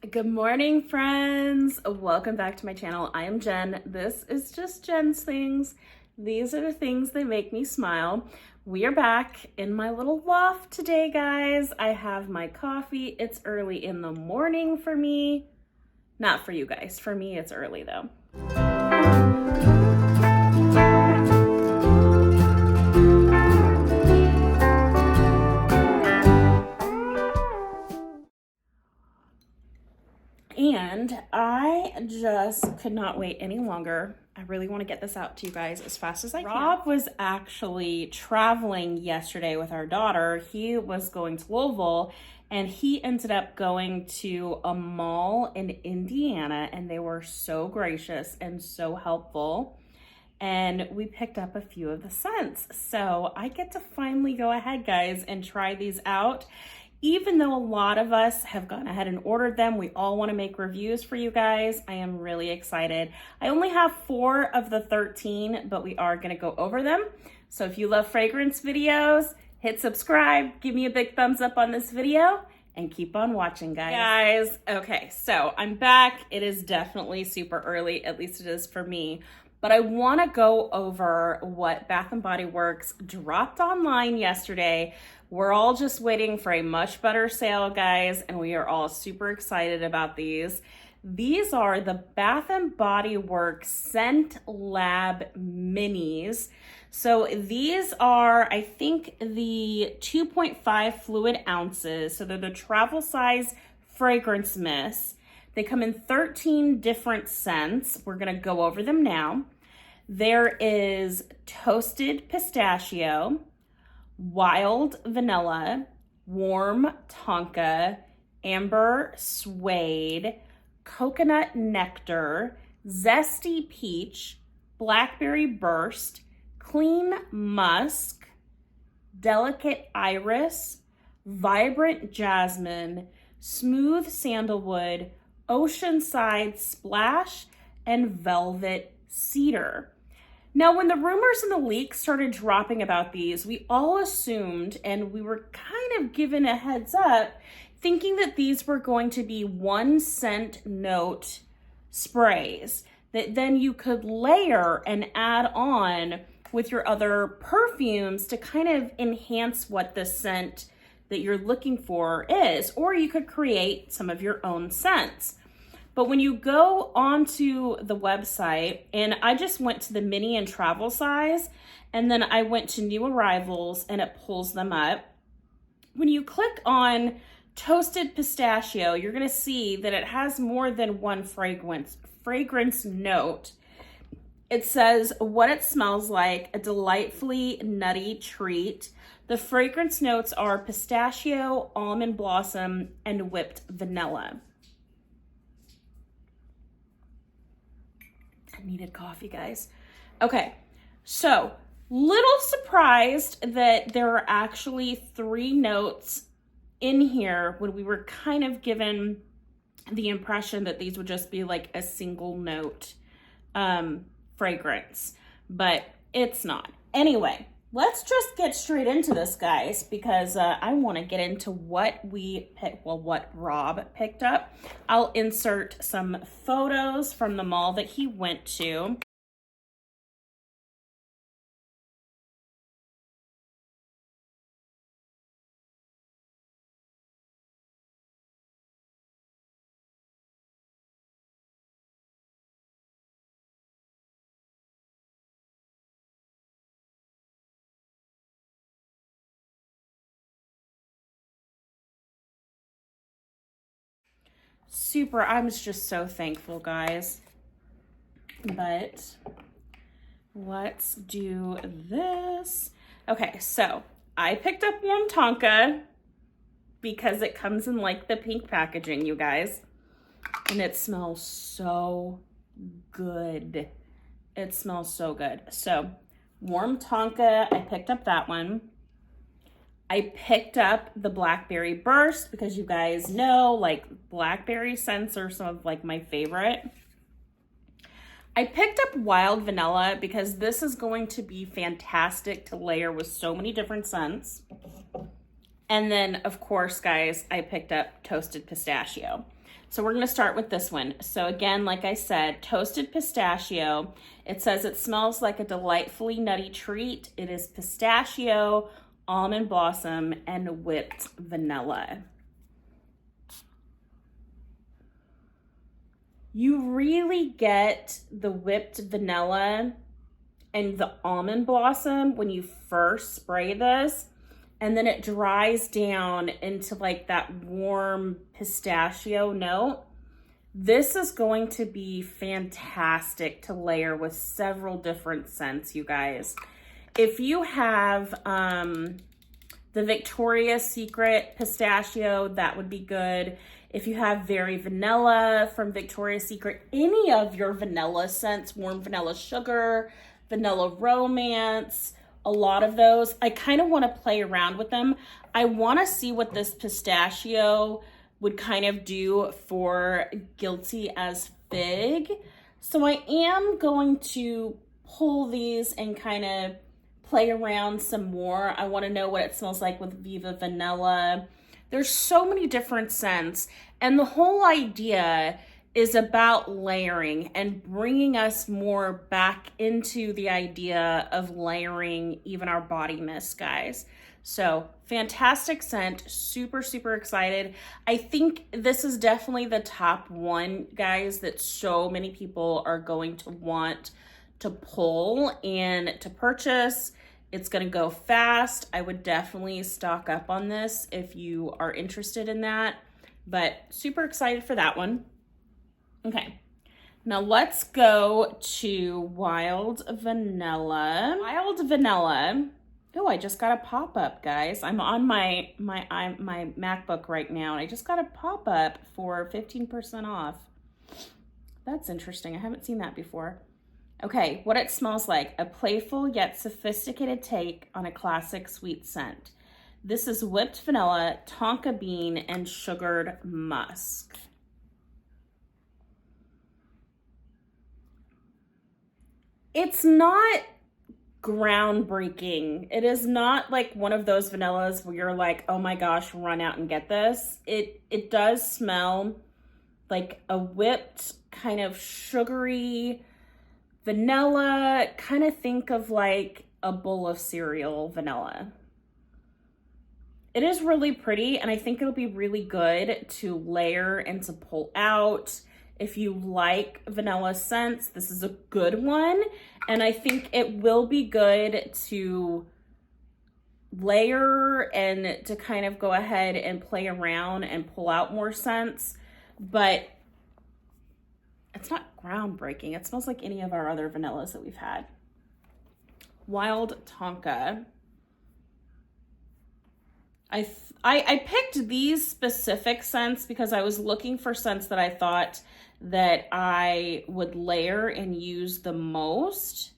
Good morning, friends. Welcome back to my channel. I am Jen. This is just Jen's things. These are the things that make me smile. We are back in my little loft today, guys. I have my coffee. It's early in the morning for me. Not for you guys. For me, it's early though. And I just could not wait any longer. I really want to get this out to you guys as fast as I can. Rob was actually traveling yesterday with our daughter. He was going to Louisville and he ended up going to a mall in Indiana, and they were so gracious and so helpful. And we picked up a few of the scents. So I get to finally go ahead, guys, and try these out. Even though a lot of us have gone ahead and ordered them, we all want to make reviews for you guys. I am really excited. I only have 4 of the 13, but we are going to go over them. So if you love fragrance videos, hit subscribe, give me a big thumbs up on this video, and keep on watching, guys. Okay, so I'm back. It is definitely super early, at least it is for me. But I want to go over what Bath & Body Works dropped online yesterday. We're all just waiting for a much better sale, guys, and we are all super excited about these. These are the Bath & Body Works Scent Lab Minis. So these are, I think, the 2.5 fluid ounces. So they're the travel size fragrance mist. They come in 13 different scents. We're gonna go over them now. There is toasted pistachio, wild vanilla, warm tonka, amber suede, coconut nectar, zesty peach, blackberry burst, clean musk, delicate iris, vibrant jasmine, smooth sandalwood, Oceanside splash, and velvet cedar. Now, when the rumors and the leaks started dropping about these, we all assumed, and we were kind of given a heads up, thinking that these were going to be 1 scent note sprays that then you could layer and add on with your other perfumes to kind of enhance what the scent that you're looking for is, or you could create some of your own scents. But when you go onto the website, and I just went to the mini and travel size, and then I went to new arrivals and it pulls them up. When you click on toasted pistachio, you're gonna see that it has more than 1 fragrance note. It says what it smells like, a delightfully nutty treat. The fragrance notes are pistachio, almond blossom, and whipped vanilla. I needed coffee, guys. Okay, so little surprised that there are actually 3 notes in here when we were kind of given the impression that these would just be like a single note fragrance, but it's not. Anyway, let's just get straight into this, guys, because I want to get into what what Rob picked up. I'll insert some photos from the mall that he went to. I'm just so thankful, guys. But let's do this. Okay, so I picked up warm Tonka because it comes in like the pink packaging, you guys. And it smells so good. It smells so good. So warm Tonka, I picked up that one. I picked up the Blackberry Burst because you guys know, like, blackberry scents are some of like my favorite. I picked up wild vanilla because this is going to be fantastic to layer with so many different scents. And then, of course, guys, I picked up toasted pistachio. So we're going to start with this one. So again, like I said, toasted pistachio. It says it smells like a delightfully nutty treat. It is pistachio, almond blossom, and whipped vanilla. You really get the whipped vanilla and the almond blossom when you first spray this, and then it dries down into like that warm pistachio note. This is going to be fantastic to layer with several different scents, you guys. If you have the Victoria's Secret pistachio, that would be good. If you have Very Vanilla from Victoria's Secret, any of your vanilla scents, warm vanilla sugar, vanilla romance, a lot of those, I kind of want to play around with them. I want to see what this pistachio would kind of do for Guilty as Fig. So I am going to pull these and kind of play around some more. I want to know what it smells like with Viva Vanilla. There's so many different scents, and the whole idea is about layering and bringing us more back into the idea of layering even our body mist, guys. So fantastic scent, super, super excited. I think this is definitely the top one, guys, that so many people are going to want to pull and to purchase. It's going to go fast. I would definitely stock up on this if you are interested in that, but super excited for that one. Okay, now let's go to Wild Vanilla. Wild Vanilla. Oh, I just got a pop-up, guys. I'm on my MacBook right now, and I just got a pop-up for 15% off. That's interesting. I haven't seen that before. Okay, what it smells like: a playful yet sophisticated take on a classic sweet scent. This is whipped vanilla, tonka bean, and sugared musk. It's not groundbreaking. It is not like one of those vanillas where you're like, oh my gosh, run out and get this. It does smell like a whipped kind of sugary vanilla. Kind of think of like a bowl of cereal vanilla. It is really pretty, and I think it'll be really good to layer and to pull out. If you like vanilla scents, this is a good one. And I think it will be good to layer and to kind of go ahead and play around and pull out more scents. But it's not groundbreaking. It smells like any of our other vanillas that we've had. Wild Tonka. I picked these specific scents because I was looking for scents that I thought that I would layer and use the most.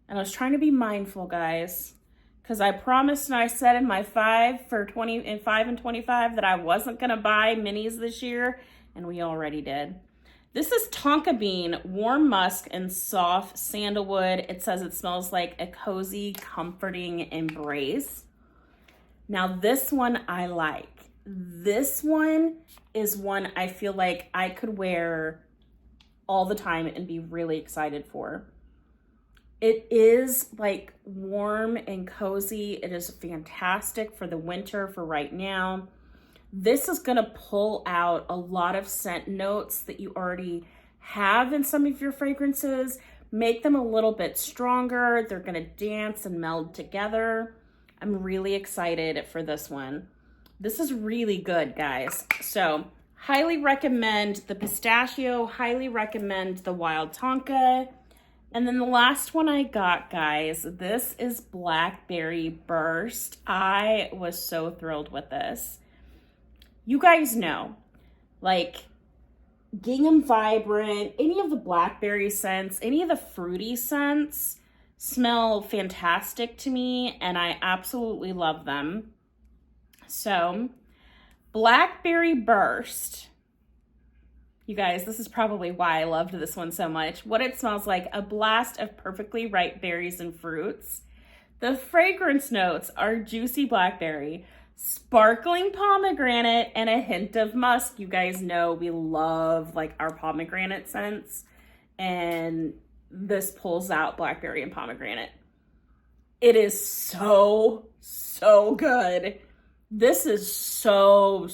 And I was trying to be mindful, guys, because I promised and I said in my 5 and 25 that I wasn't going to buy minis this year, and we already did. This is tonka bean, warm musk, and soft sandalwood. It says it smells like a cozy, comforting embrace. Now this one I like. This one is one I feel like I could wear all the time and be really excited for. It is like warm and cozy. It is fantastic for the winter, for right now. This is gonna pull out a lot of scent notes that you already have in some of your fragrances, make them a little bit stronger. They're gonna dance and meld together. I'm really excited for this one. This is really good, guys. So highly recommend the pistachio, highly recommend the Wild Tonka. And then the last one I got, guys, this is Blackberry Burst. I was so thrilled with this. You guys know, like Gingham Vibrant, any of the blackberry scents, any of the fruity scents smell fantastic to me, and I absolutely love them. So, Blackberry Burst. You guys, this is probably why I loved this one so much. What it smells like: a blast of perfectly ripe berries and fruits. The fragrance notes are juicy blackberry, sparkling pomegranate and a hint of musk. You guys know we love like our pomegranate scents, and this pulls out blackberry and pomegranate. It is so good. This is so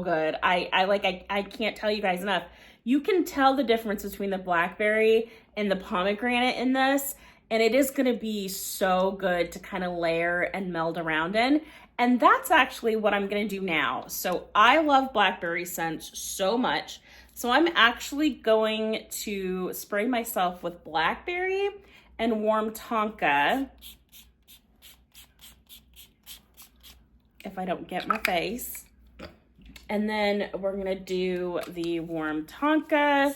good. I can't tell you guys enough. You can tell the difference between the blackberry and the pomegranate in this, and it is gonna be so good to kind of layer and meld around in. And that's actually what I'm gonna do now. So I love blackberry scents so much. So I'm actually going to spray myself with blackberry and warm tonka. If I don't get my face. And then we're gonna do the warm tonka.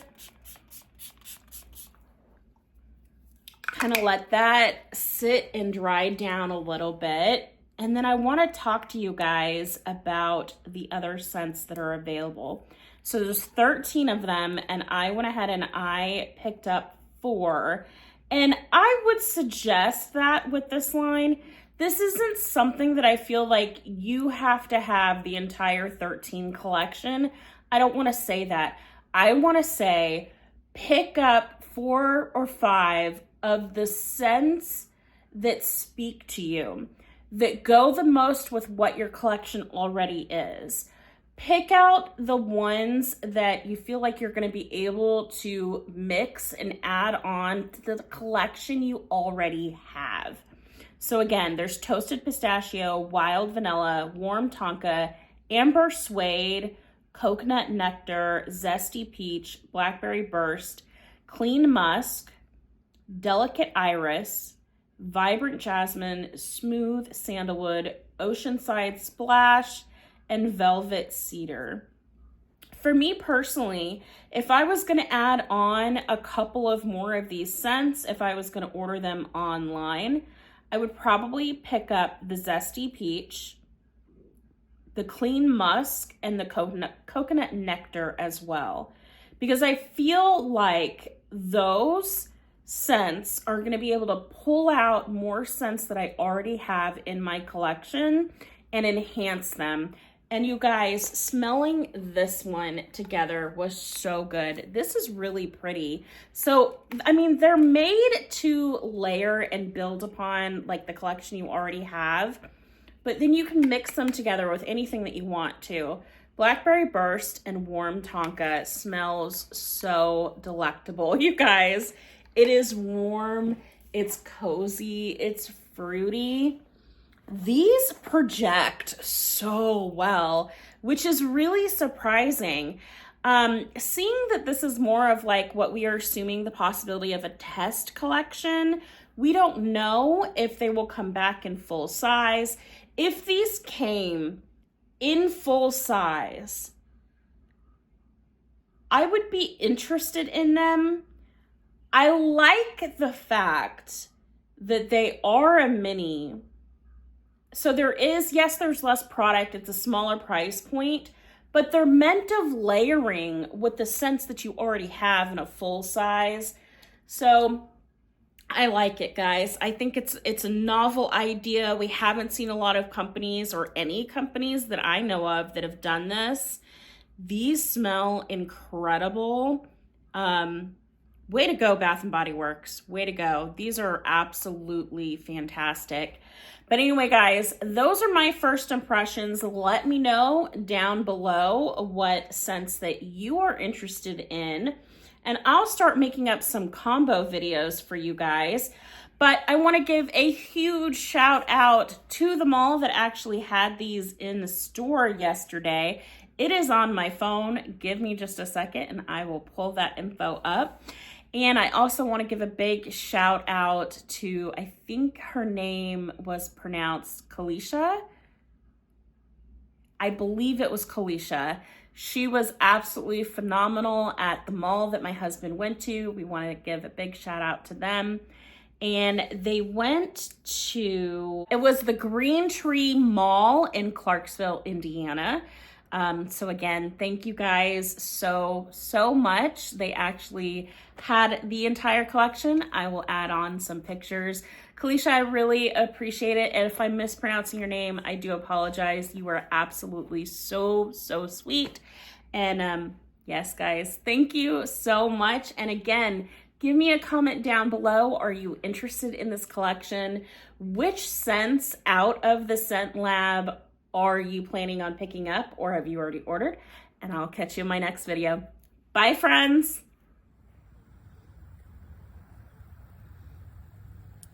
Kind of let that sit and dry down a little bit. And then I wanna talk to you guys about the other scents that are available. So there's 13 of them, and I went ahead and I picked up 4. And I would suggest that with this line, this isn't something that I feel like you have to have the entire 13 collection. I don't want to say that. I want to say pick up 4 or 5 of the scents that speak to you, that go the most with what your collection already is. Pick out the ones that you feel like you're going to be able to mix and add on to the collection you already have. So again, there's toasted pistachio, wild vanilla, warm tonka, amber suede, coconut nectar, zesty peach, blackberry burst, clean musk, delicate iris, vibrant jasmine, smooth sandalwood, oceanside splash, and velvet cedar. For me personally, if I was going to add on a couple of more of these scents, if I was going to order them online, I would probably pick up the Zesty Peach, the Clean Musk, and the coconut Nectar as well. Because I feel like those scents are going to be able to pull out more scents that I already have in my collection and enhance them. And you guys, smelling this one together was so good. This is really pretty. So, I mean, they're made to layer and build upon like the collection you already have, but then you can mix them together with anything that you want to. Blackberry Burst and Warm Tonka smells so delectable, you guys. It is warm, it's cozy, it's fruity. These project so well, which is really surprising. Seeing that this is more of like what we are assuming the possibility of a test collection, we don't know if they will come back in full size. If these came in full size, I would be interested in them. I like the fact that they are a mini. So there is, yes, there's less product. It's a smaller price point, but they're meant of layering with the scents that you already have in a full size. So I like it, guys. I think it's a novel idea. We haven't seen a lot of companies or any companies that I know of that have done this. These smell incredible. Way to go, Bath & Body Works. Way to go. These are absolutely fantastic. But anyway, guys, those are my first impressions. Let me know down below what scents that you are interested in, and I'll start making up some combo videos for you guys. But I want to give a huge shout out to the mall that actually had these in the store yesterday. It is on my phone. Give me just a second and I will pull that info up. And I also want to give a big shout out to, I think her name was pronounced Kalisha. I believe it was Kalisha. She was absolutely phenomenal at the mall that my husband went to. We want to give a big shout out to them. And they went to, it was the Green Tree Mall in Clarksville, Indiana. So again, thank you guys so much. They actually had the entire collection. I will add on some pictures Kalisha, I really appreciate it. And if I'm mispronouncing your name, I do apologize. You were absolutely so sweet. And yes, guys, thank you so much. And again, give me a comment down below. Are you interested in this collection? Which scents out of the Scent Lab are you planning on picking up, or have you already ordered? And I'll catch you in my next video. Bye, friends.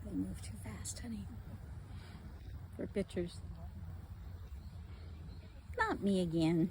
They move too fast, honey, for pictures. Not me again.